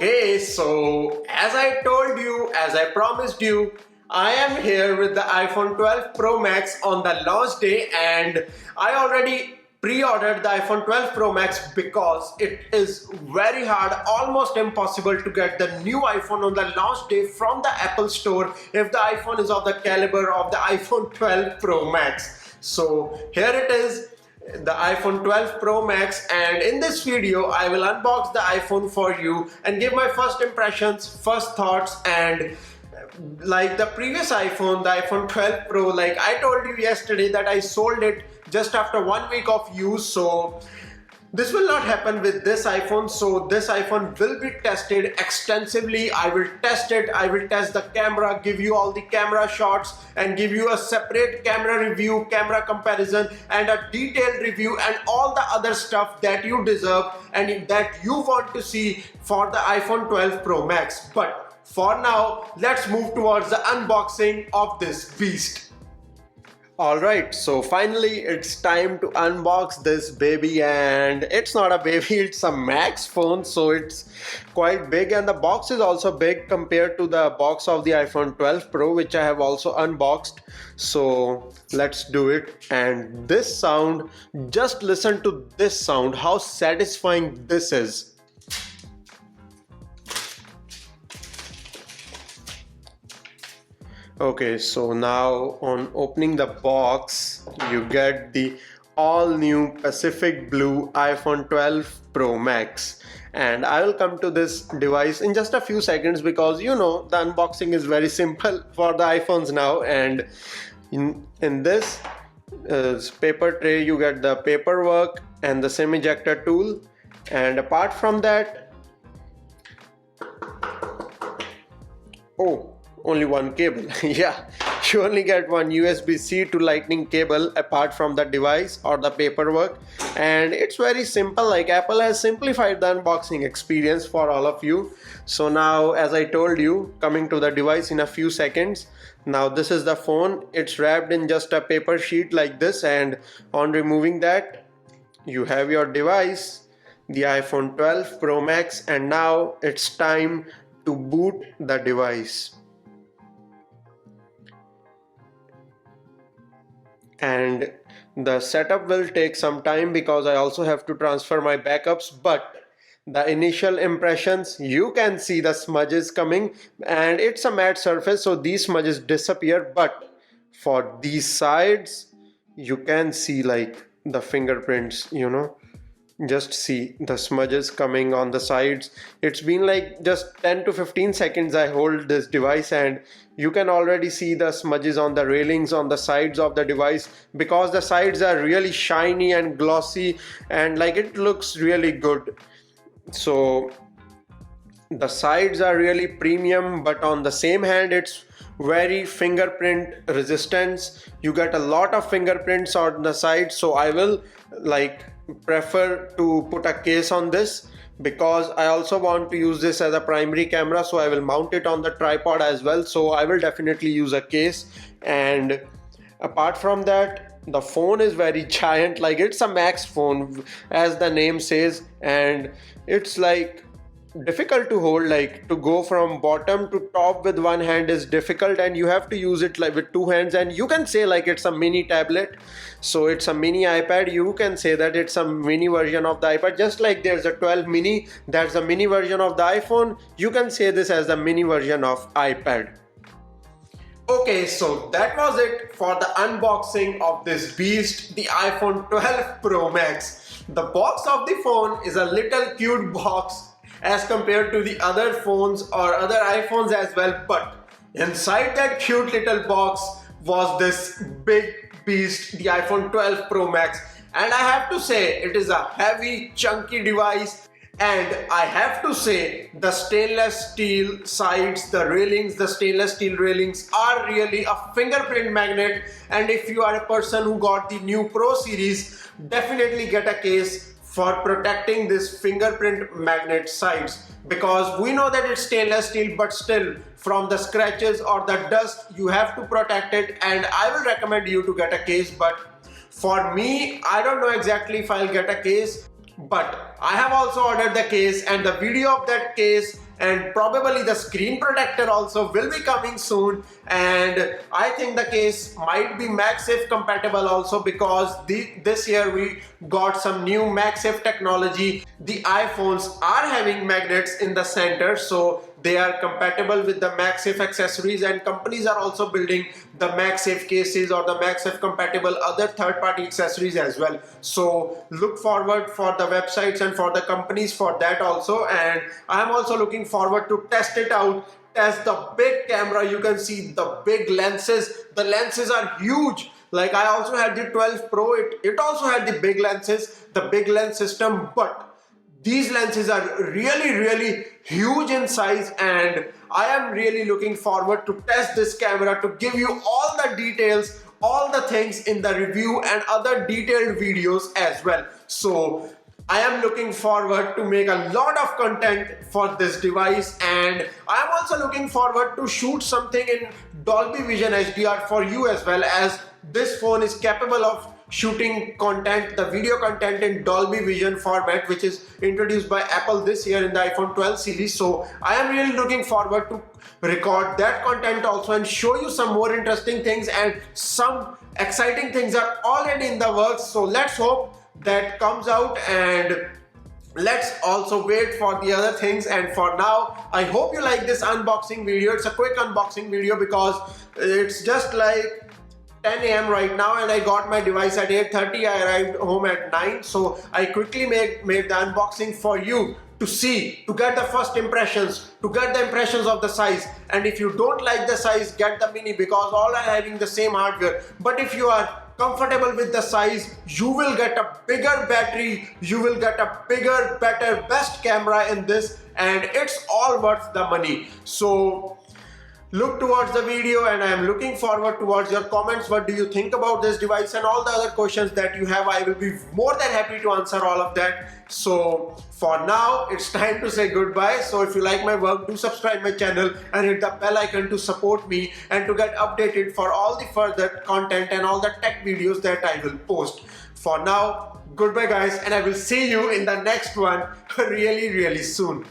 Okay, so as I told you, as I promised you, I am here with the iPhone 12 Pro Max on the launch day, and I already pre-ordered the iPhone 12 Pro Max because it is very hard, almost impossible to get the new iPhone on the launch day from the Apple Store if the iPhone is of the caliber of the iPhone 12 Pro Max. So here it is, the iPhone 12 Pro Max, and in this video I will unbox the iPhone for you and give my first impressions, first thoughts. And like the previous iPhone, the iPhone 12 Pro, like I told you yesterday that I sold it just after 1 week of use, so this will not happen with this iPhone. So this iPhone will be tested extensively. I will test it, I will test the camera, give you all the camera shots and give you a separate camera review, camera comparison and a detailed review and all the other stuff that you deserve and that you want to see for the iPhone 12 Pro Max. But for now, let's move towards the unboxing of this beast. Alright, so finally it's time to unbox this baby, and it's not a baby, it's a Max phone, so it's quite big, and the box is also big compared to the box of the iPhone 12 Pro, which I have also unboxed. So let's do it. And this sound, just listen to this sound, how satisfying this is. Okay, so now on opening the box, you get the all new Pacific Blue iPhone 12 Pro Max. And I will come to this device in just a few seconds because you know the unboxing is very simple for the iPhones now. And in this paper tray, you get the paperwork and the SIM ejector tool. And apart from that, only one cable. Yeah, you only get one USB-C to Lightning cable apart from the device or the paperwork. And it's very simple, like Apple has simplified the unboxing experience for all of you. So now, as I told you, coming to the device in a few seconds. Now this is the phone, it's wrapped in just a paper sheet like this, and on removing that, you have your device, the iPhone 12 Pro Max, and now it's time to boot the device. And the setup will take some time because I also have to transfer my backups, but the initial impressions, you can see the smudges coming, and it's a matte surface, so these smudges disappear. But for these sides, you can see like the fingerprints, you know, just see the smudges coming on the sides. It's been like just 10 to 15 seconds I hold this device, and you can already see the smudges on the railings on the sides of the device because the sides are really shiny and glossy and like it looks really good. So the sides are really premium, but on the same hand it's very fingerprint resistance. You get a lot of fingerprints on the side, so I will like prefer to put a case on this because I also want to use this as a primary camera, so I will mount it on the tripod as well, so I will definitely use a case. And apart from that, the phone is very giant, like it's a Max phone as the name says, and it's like difficult to hold, like to go from bottom to top with one hand is difficult, and you have to use it like with two hands. And you can say like it's a mini tablet, so it's a mini iPad. You can say that it's a mini version of the iPad, just like there's a 12 mini, that's a mini version of the iPhone. You can say this as the mini version of iPad. Okay, so that was it for the unboxing of this beast, the iPhone 12 Pro Max. The box of the phone is a little cute box as compared to the other phones or other iPhones as well, but inside that cute little box was this big beast, the iPhone 12 Pro Max. And I have to say, it is a heavy, chunky device, and I have to say the stainless steel sides, the railings, the stainless steel railings are really a fingerprint magnet. And if you are a person who got the new Pro series, definitely get a case for protecting this fingerprint magnet sides, because we know that it's stainless steel, but still from the scratches or the dust you have to protect it. And I will recommend you to get a case, but for me, I don't know exactly if I'll get a case, but I have also ordered the case, and the video of that case and probably the screen protector also will be coming soon. And I think the case might be MagSafe compatible also, because this year we got some new MagSafe technology. The iPhones are having magnets in the center, so they are compatible with the MagSafe accessories, and companies are also building the MagSafe cases or the MagSafe compatible other third-party accessories as well. So look forward for the websites and for the companies for that also. And I am also looking forward to test it out, test the big camera. You can see the big lenses. The lenses are huge. Like, I also had the 12 Pro, it also had the big lenses, the big lens system, but these lenses are really huge in size, and I am really looking forward to test this camera to give you all the details, all the things in the review and other detailed videos as well. So I am looking forward to make a lot of content for this device, and I am also looking forward to shoot something in Dolby Vision HDR for you as well, as this phone is capable of shooting content, the video content in Dolby Vision format, which is introduced by Apple this year in the iPhone 12 series. So I am really looking forward to record that content also and show you some more interesting things, and some exciting things are already in the works. So let's hope that comes out, and let's also wait for the other things. And for now, I hope you like this unboxing video. It's a quick unboxing video because it's just like 10 a.m. right now, and I got my device at 8:30. I arrived home at 9, so I quickly made the unboxing for you to see, to get the first impressions, to get the impressions of the size. And if you don't like the size, get the mini, because all are having the same hardware. But if you are comfortable with the size, you will get a bigger battery, you will get a bigger, better, best camera in this, and it's all worth the money. So look towards the video, and I am looking forward towards your comments. What do you think about this device and all the other questions that you have? I will be more than happy to answer all of that. So for now, it's time to say goodbye. So if you like my work, do subscribe my channel and hit the bell icon to support me and to get updated for all the further content and all the tech videos that I will post. For now, goodbye guys, and I will see you in the next one really soon.